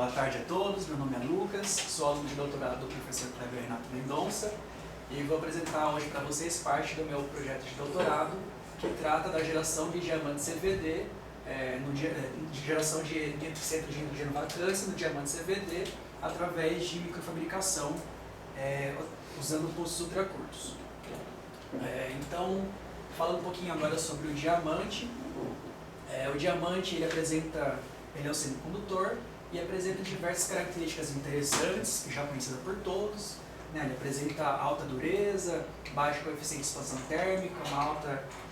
Boa tarde a todos, meu nome é Lucas, sou aluno de doutorado do professor Kleber Renato Mendonça e vou apresentar hoje para vocês parte do meu projeto de doutorado que trata da geração de diamante CVD, de geração de centro de hidrogênio vacância no diamante CVD através de microfabricação usando pulsos ultracurtos. Então, falando um pouquinho agora sobre o diamante, o diamante ele é um semicondutor e apresenta diversas características interessantes, que já conhecida por todos. Ele apresenta alta dureza, baixo coeficiente de expansão térmica,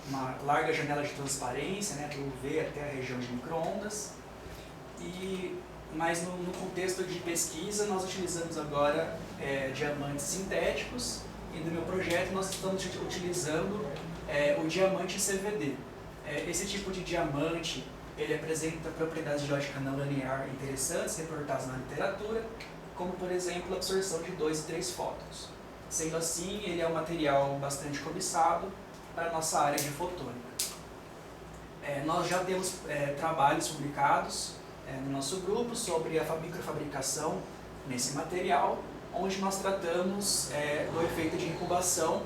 uma larga janela de transparência, do UV até a região de micro-ondas. Mas no contexto de pesquisa, nós utilizamos agora diamantes sintéticos e no meu projeto nós estamos utilizando o diamante CVD. Esse tipo de diamante ele apresenta propriedades de ótica não linear interessantes, reportadas na literatura, como, por exemplo, a absorção de 2 e 3 fótons. Sendo assim, ele é um material bastante cobiçado para a nossa área de fotônica. Nós já temos trabalhos publicados no nosso grupo sobre a microfabricação nesse material, onde nós tratamos do efeito de incubação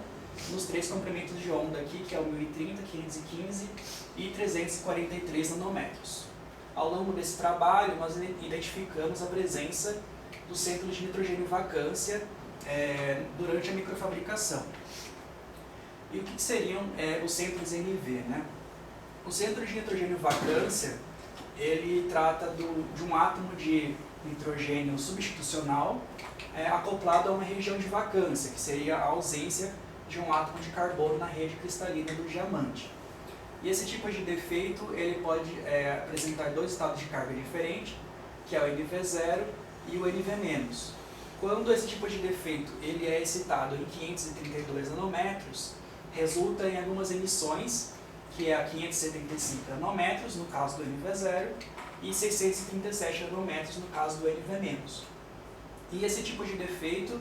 nos 3 comprimentos de onda aqui, que é o 1030, 515 e 343 nanômetros. Ao longo desse trabalho, nós identificamos a presença do centro de nitrogênio vacância durante a microfabricação. E o que seriam os centros NV? O centro de nitrogênio vacância, ele trata de um átomo de nitrogênio substitucional acoplado a uma região de vacância, que seria a ausência de um átomo de carbono na rede cristalina do diamante. E esse tipo de defeito ele pode apresentar 2 estados de carga diferentes, que é o NV0 e o NV-. Quando esse tipo de defeito ele é excitado em 532 nanômetros, resulta em algumas emissões, que é a 575 nanômetros no caso do NV0 e 637 nanômetros no caso do NV-. E esse tipo de defeito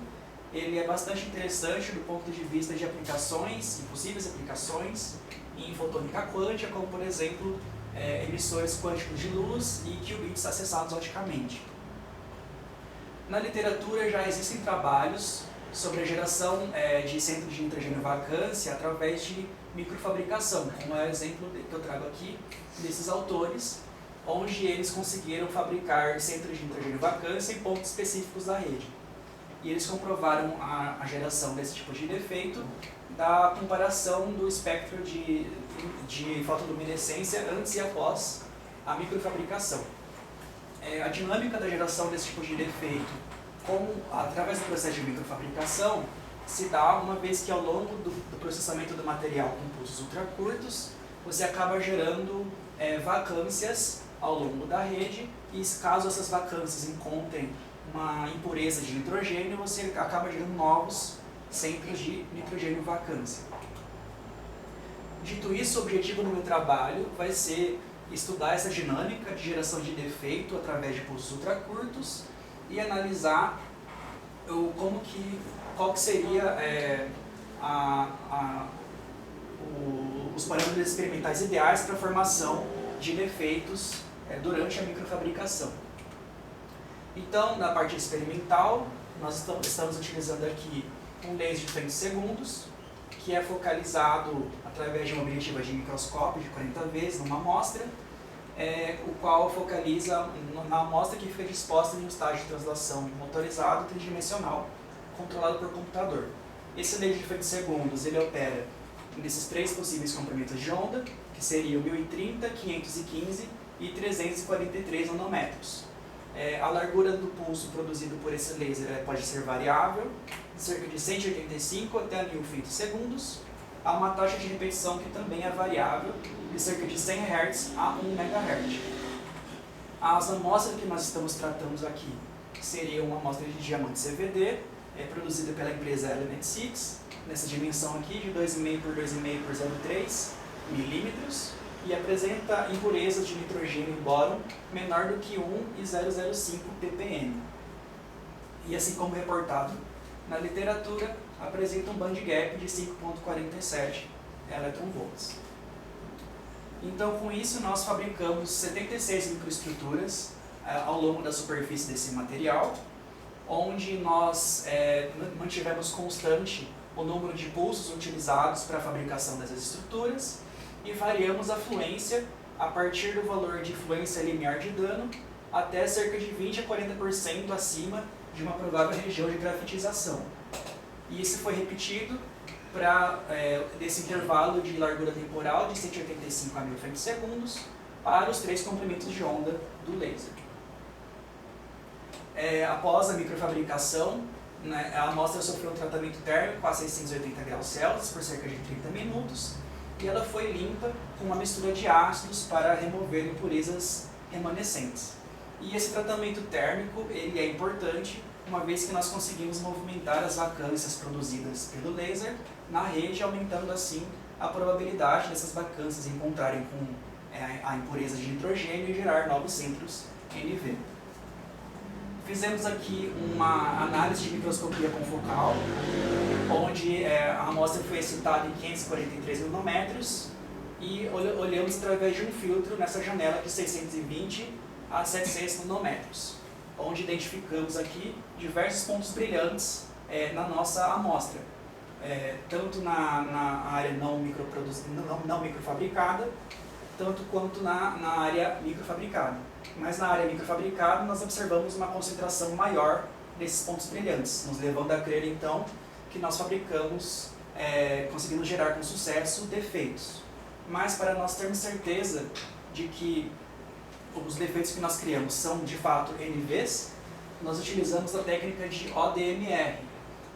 ele é bastante interessante do ponto de vista de aplicações, e possíveis aplicações, em fotônica quântica, como por exemplo, emissores quânticos de luz e qubits acessados oticamente. Na literatura já existem trabalhos sobre a geração de centros de nitrogênio vacância através de microfabricação, como é o exemplo que eu trago aqui desses autores, onde eles conseguiram fabricar centros de nitrogênio vacância em pontos específicos da rede. E eles comprovaram a geração desse tipo de defeito da comparação do espectro de fotoluminescência antes e após a microfabricação. A dinâmica da geração desse tipo de defeito, através do processo de microfabricação, se dá uma vez que ao longo do processamento do material com pulsos ultracurtos, você acaba gerando vacâncias ao longo da rede, e caso essas vacâncias encontrem uma impureza de nitrogênio, você acaba gerando novos centros de nitrogênio vacância. Dito isso, o objetivo do meu trabalho vai ser estudar essa dinâmica de geração de defeito através de pulsos ultracurtos e analisar qual que seria os parâmetros experimentais ideais para a formação de defeitos durante a microfabricação. Então, na parte experimental, nós estamos utilizando aqui um laser de 30 segundos, que é focalizado através de uma objetiva de microscópio de 40 vezes numa amostra, o qual focaliza na amostra que fica disposta em um estágio de translação motorizado tridimensional, controlado por computador. Esse laser de 30 segundos ele opera nesses 3 possíveis comprimentos de onda, que seriam 1030, 515 e 343 nanômetros. A largura do pulso produzido por esse laser pode ser variável, de cerca de 185 até 1000 femtosegundos. Há uma taxa de repetição que também é variável, de cerca de 100 Hz a 1 MHz. As amostras que nós estamos tratando aqui seriam uma amostra de diamante CVD, produzida pela empresa Element 6, nessa dimensão aqui de 2,5 por 2,5 por 0,3 milímetros, e apresenta impurezas de nitrogênio e bóron menor do que 1,005 ppm. E assim como reportado na literatura, apresenta um band gap de 5,47 electronvolts. Então, com isso, nós fabricamos 76 microestruturas ao longo da superfície desse material, onde nós mantivemos constante o número de pulsos utilizados para a fabricação dessas estruturas e variamos a fluência a partir do valor de fluência limiar de dano até cerca de 20 a 40% acima de uma provável região de grafitização. E isso foi repetido para desse intervalo de largura temporal de 185 a 1000 femtosegundos para os 3 comprimentos de onda do laser. Após a microfabricação, né, a amostra sofreu um tratamento térmico a 680 graus Celsius por cerca de 30 minutos e ela foi limpa com uma mistura de ácidos para remover impurezas remanescentes. E esse tratamento térmico ele é importante, uma vez que nós conseguimos movimentar as vacâncias produzidas pelo laser na rede, aumentando assim a probabilidade dessas vacâncias encontrarem com a impureza de nitrogênio e gerar novos centros NV. Fizemos aqui uma análise de microscopia confocal, onde a amostra foi excitada em 543 nanômetros e olhamos através de um filtro nessa janela de 620 a 700 nanômetros, onde identificamos aqui diversos pontos brilhantes na nossa amostra, tanto na área não microfabricada, tanto quanto na área microfabricada. Mas na área microfabricada nós observamos uma concentração maior desses pontos brilhantes, nos levando a crer então que nós fabricamos, conseguimos gerar com sucesso defeitos. Mas para nós termos certeza de que os defeitos que nós criamos são de fato NVs, nós utilizamos a técnica de ODMR,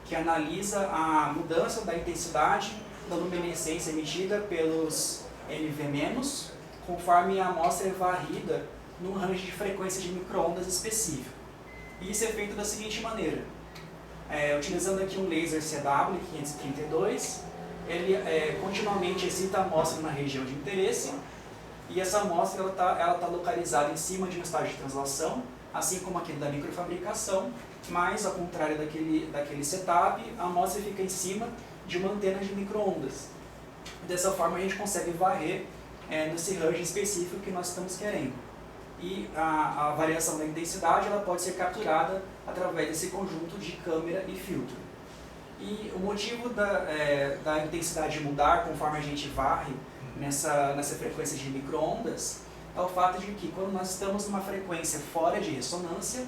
que analisa a mudança da intensidade da luminescência emitida pelos NV-, conforme a amostra é varrida num range de frequência de microondas específico. E isso é feito da seguinte maneira. Utilizando aqui um laser CW532, ele continuamente excita a amostra na região de interesse, e essa amostra ela tá localizada em cima de um estágio de translação, assim como aquele da microfabricação, mas ao contrário daquele setup, a amostra fica em cima de uma antena de microondas. Dessa forma a gente consegue varrer nesse range específico que nós estamos querendo. E a variação da intensidade ela pode ser capturada através desse conjunto de câmera e filtro. E o motivo da intensidade mudar conforme a gente varre nessa frequência de microondas é o fato de que quando nós estamos numa frequência fora de ressonância,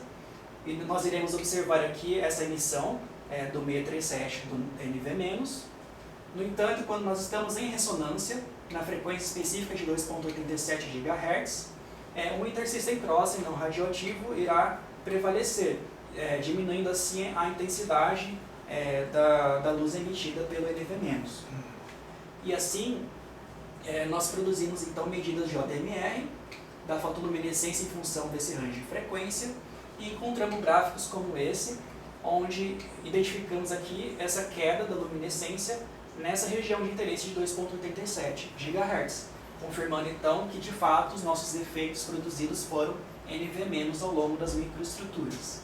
e nós iremos observar aqui essa emissão do 637 do NV-. No entanto, quando nós estamos em ressonância, na frequência específica de 2.87 GHz, o intersystem crossing não radioativo irá prevalecer, diminuindo assim a intensidade da luz emitida pelo NV-. E assim, nós produzimos então medidas de ODMR, da fotoluminescência em função desse range de frequência, e encontramos gráficos como esse, onde identificamos aqui essa queda da luminescência nessa região de interesse de 2.87 GHz, confirmando então que de fato os nossos efeitos produzidos foram NV- ao longo das microestruturas.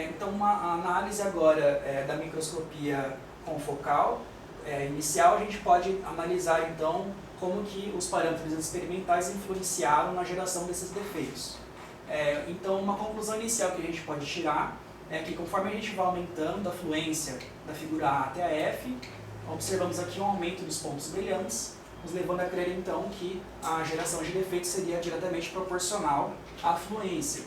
Então uma análise agora da microscopia confocal inicial, a gente pode analisar então como que os parâmetros experimentais influenciaram na geração desses defeitos. Então uma conclusão inicial que a gente pode tirar é que conforme a gente vai aumentando a fluência da figura A até a F, observamos aqui um aumento dos pontos brilhantes, nos levando a crer então que a geração de defeitos seria diretamente proporcional à fluência.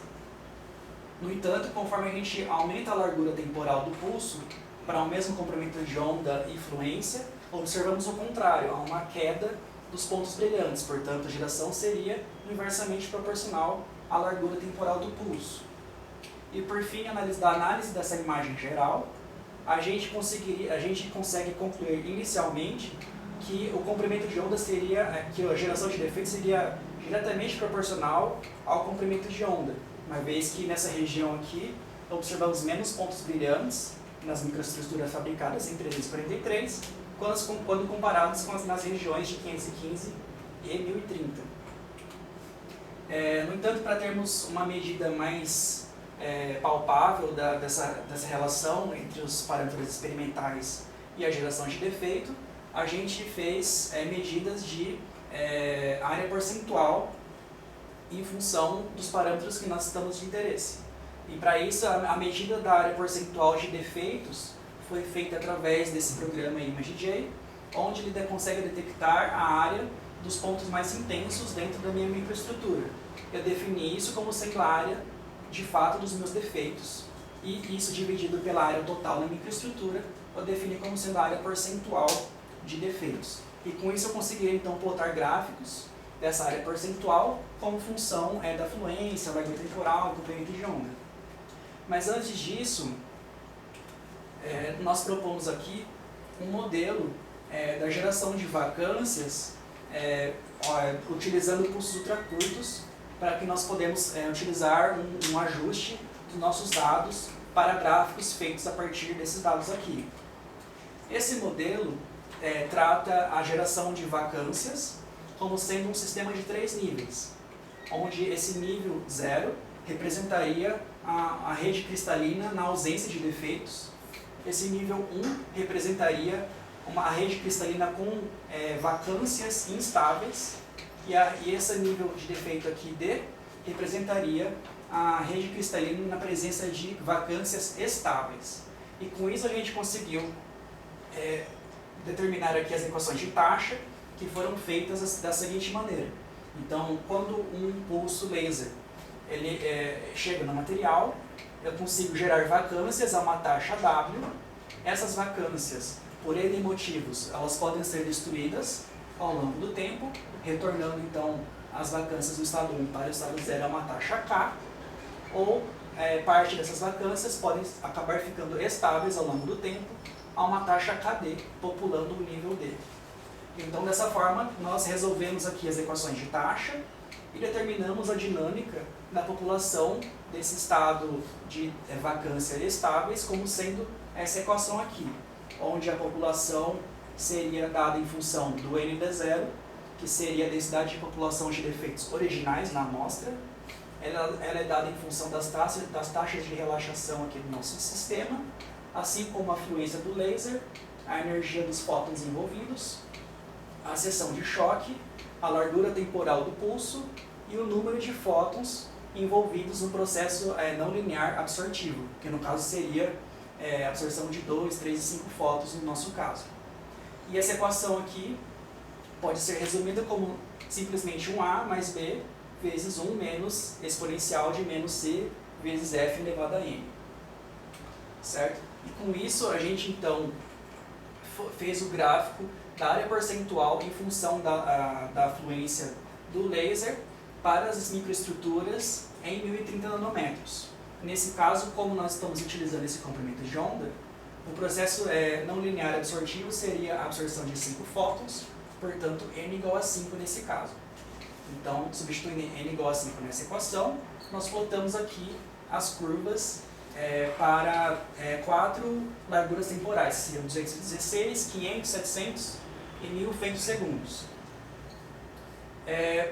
No entanto, conforme a gente aumenta a largura temporal do pulso para o mesmo comprimento de onda e fluência, observamos o contrário, há uma queda dos pontos brilhantes, portanto a geração seria inversamente proporcional à largura temporal do pulso. E por fim, da análise dessa imagem geral, a gente consegue concluir inicialmente que o comprimento de onda que a geração de defeito seria diretamente proporcional ao comprimento de onda, uma vez que nessa região aqui observamos menos pontos brilhantes nas microestruturas fabricadas em 343, quando comparados com nas regiões de 515 e 1030. No entanto, para termos uma medida mais palpável dessa relação entre os parâmetros experimentais e a geração de defeito, a gente fez medidas de área percentual em função dos parâmetros que nós estamos de interesse. E para isso, a medida da área percentual de defeitos foi feita através desse programa ImageJ, onde ele consegue detectar a área dos pontos mais intensos dentro da minha microestrutura. Eu defini isso como sendo a área, de fato, dos meus defeitos. E isso dividido pela área total da microestrutura, eu defini como sendo a área percentual de defeitos. E com isso eu conseguiria, então, plotar gráficos dessa área percentual como função da fluência, largura temporal, comprimento de onda. Mas antes disso, nós propomos aqui um modelo da geração de vacâncias utilizando pulsos ultracurtos para que nós podemos utilizar um ajuste dos nossos dados para gráficos feitos a partir desses dados aqui. Esse modelo trata a geração de vacâncias como sendo um sistema de 3 níveis, onde esse nível 0 representaria a rede cristalina na ausência de defeitos. Esse nível 1 representaria a rede cristalina com vacâncias instáveis, e esse nível de defeito aqui, D, representaria a rede cristalina na presença de vacâncias estáveis. E com isso a gente conseguiu determinar aqui as equações de taxa, que foram feitas da seguinte maneira. Então, quando um pulso laser ele chega no material, eu consigo gerar vacâncias a uma taxa W. Essas vacâncias, por N motivos, elas podem ser destruídas ao longo do tempo, retornando então as vacâncias do estado 1 para o estado 0 a uma taxa K, ou parte dessas vacâncias podem acabar ficando estáveis ao longo do tempo a uma taxa KD, populando o nível D. Então, dessa forma, nós resolvemos aqui as equações de taxa e determinamos a dinâmica da população desse estado de vacância estáveis como sendo essa equação aqui, onde a população seria dada em função do ND0, que seria a densidade de população de defeitos originais na amostra. Ela é dada em função das taxas de relaxação aqui do nosso sistema, assim como a fluência do laser, a energia dos fótons envolvidos, a seção de choque, a largura temporal do pulso e o número de fótons envolvidos no processo não linear absortivo, que no caso seria a absorção de 2, 3 e 5 fótons no nosso caso. E essa equação aqui pode ser resumida como simplesmente 1A mais B vezes 1 menos exponencial de menos C vezes F elevado a N. Certo? E com isso a gente então fez o gráfico da área percentual em função da fluência do laser para as microestruturas em 1030 nanômetros. Nesse caso, como nós estamos utilizando esse comprimento de onda, o processo não linear absortivo seria a absorção de 5 fótons, portanto N igual a 5 nesse caso. Então, substituindo N igual a 5 nessa equação, nós plotamos aqui as curvas para 4 larguras temporais, que seriam 216, 500, 700 e 1000 femtosegundos.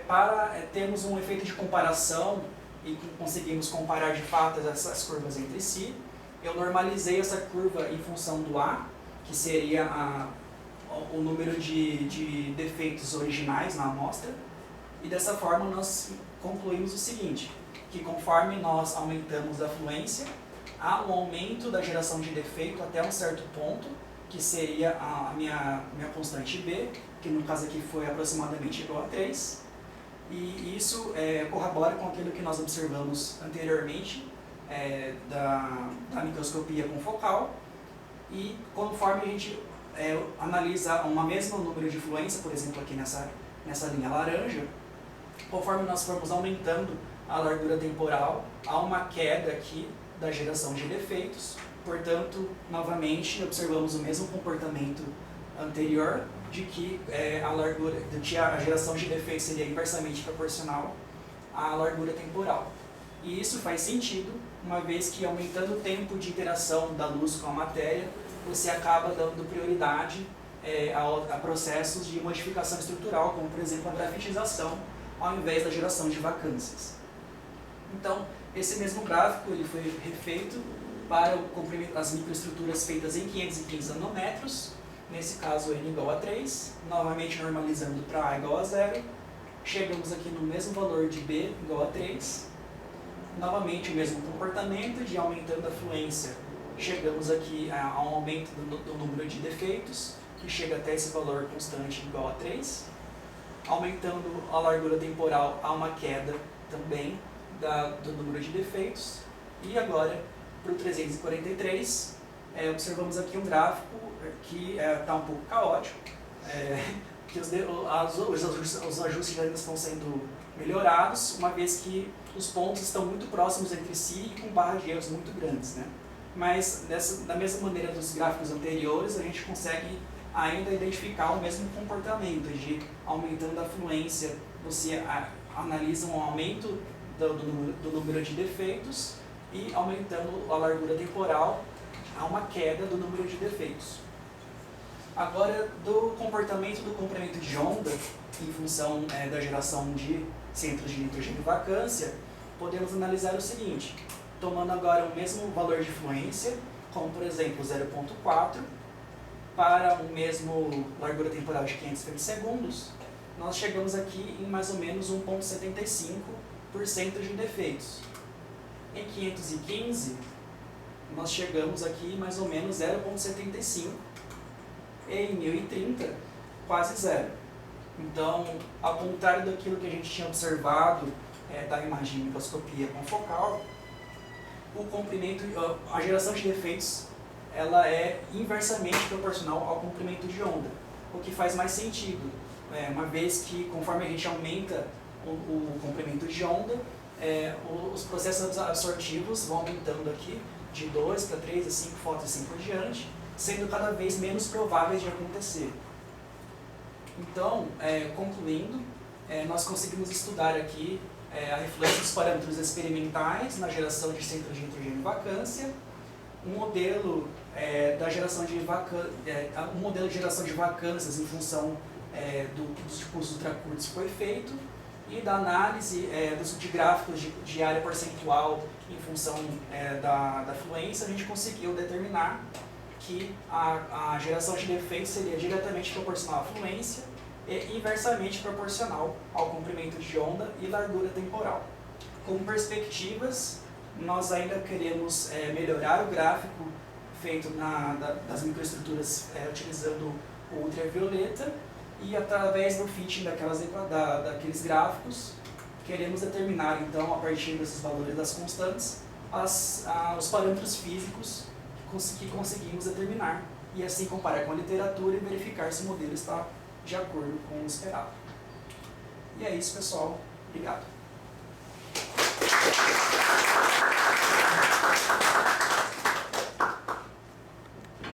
Para termos um efeito de comparação e conseguimos comparar de fato essas curvas entre si, eu normalizei essa curva em função do A, que seria o número de defeitos originais na amostra, e dessa forma nós concluímos o seguinte, que conforme nós aumentamos a fluência, há um aumento da geração de defeito até um certo ponto, que seria a minha constante B, que no caso aqui foi aproximadamente igual a 3, e isso corrobora com aquilo que nós observamos anteriormente da microscopia confocal, e conforme a gente analisa um mesmo número de fluência, por exemplo aqui nessa linha laranja, conforme nós formos aumentando a largura temporal, há uma queda aqui da geração de defeitos. Portanto, novamente, observamos o mesmo comportamento anterior, de que a geração de defeitos seria inversamente proporcional à largura temporal. E isso faz sentido, uma vez que aumentando o tempo de interação da luz com a matéria, você acaba dando prioridade a processos de modificação estrutural, como por exemplo a grafitização, ao invés da geração de vacâncias. Então, esse mesmo gráfico ele foi refeito para as microestruturas feitas em 515 nanômetros, nesse caso N igual a 3, novamente normalizando para A igual a 0, chegamos aqui no mesmo valor de B igual a 3. Novamente o mesmo comportamento de aumentando a fluência. Chegamos aqui a um aumento do número de defeitos, que chega até esse valor constante igual a 3. Aumentando a largura temporal, há uma queda também do número de defeitos. E agora, para o 343, observamos aqui um gráfico que está um pouco caótico, que os ajustes ainda estão sendo melhorados, uma vez que os pontos estão muito próximos entre si e com barras de erros muito grandes, né? Mas, da mesma maneira dos gráficos anteriores, a gente consegue ainda identificar o mesmo comportamento de aumentando a fluência, você analisa um aumento do número de defeitos e aumentando a largura temporal, há uma queda do número de defeitos. Agora, do comportamento do comprimento de onda, em função da geração de centros de nitrogênio e vacância, podemos analisar o seguinte, tomando agora o mesmo valor de fluência, como por exemplo 0,4, para o mesmo largura temporal de 500 femisegundos, nós chegamos aqui em mais ou menos 1,75% de defeitos. Em 515, nós chegamos aqui em mais ou menos 0,75%. E em 1030, quase zero. Então, ao contrário daquilo que a gente tinha observado da imagem de microscopia confocal, o comprimento, a geração de defeitos, ela é inversamente proporcional ao comprimento de onda, o que faz mais sentido, uma vez que conforme a gente aumenta o comprimento de onda, os processos absortivos vão aumentando aqui de 2 para 3 a 5 fotos e assim por diante, sendo cada vez menos prováveis de acontecer. Então, concluindo, nós conseguimos estudar aqui a influência dos parâmetros experimentais na geração de centros de nitrogênio e vacância, um modelo de geração de vacâncias em função dos cursos ultracurtos foi feito, e da análise de gráficos de área percentual em função da fluência, a gente conseguiu determinar que a geração de defeitos seria diretamente proporcional à fluência e inversamente proporcional ao comprimento de onda e largura temporal. Como perspectivas, nós ainda queremos melhorar o gráfico feito das microestruturas utilizando o ultravioleta, e através do fitting daqueles gráficos, queremos determinar então, a partir desses valores das constantes, os parâmetros físicos que conseguimos determinar, e assim comparar com a literatura e verificar se o modelo está de acordo com o esperado. E é isso, pessoal. Obrigado.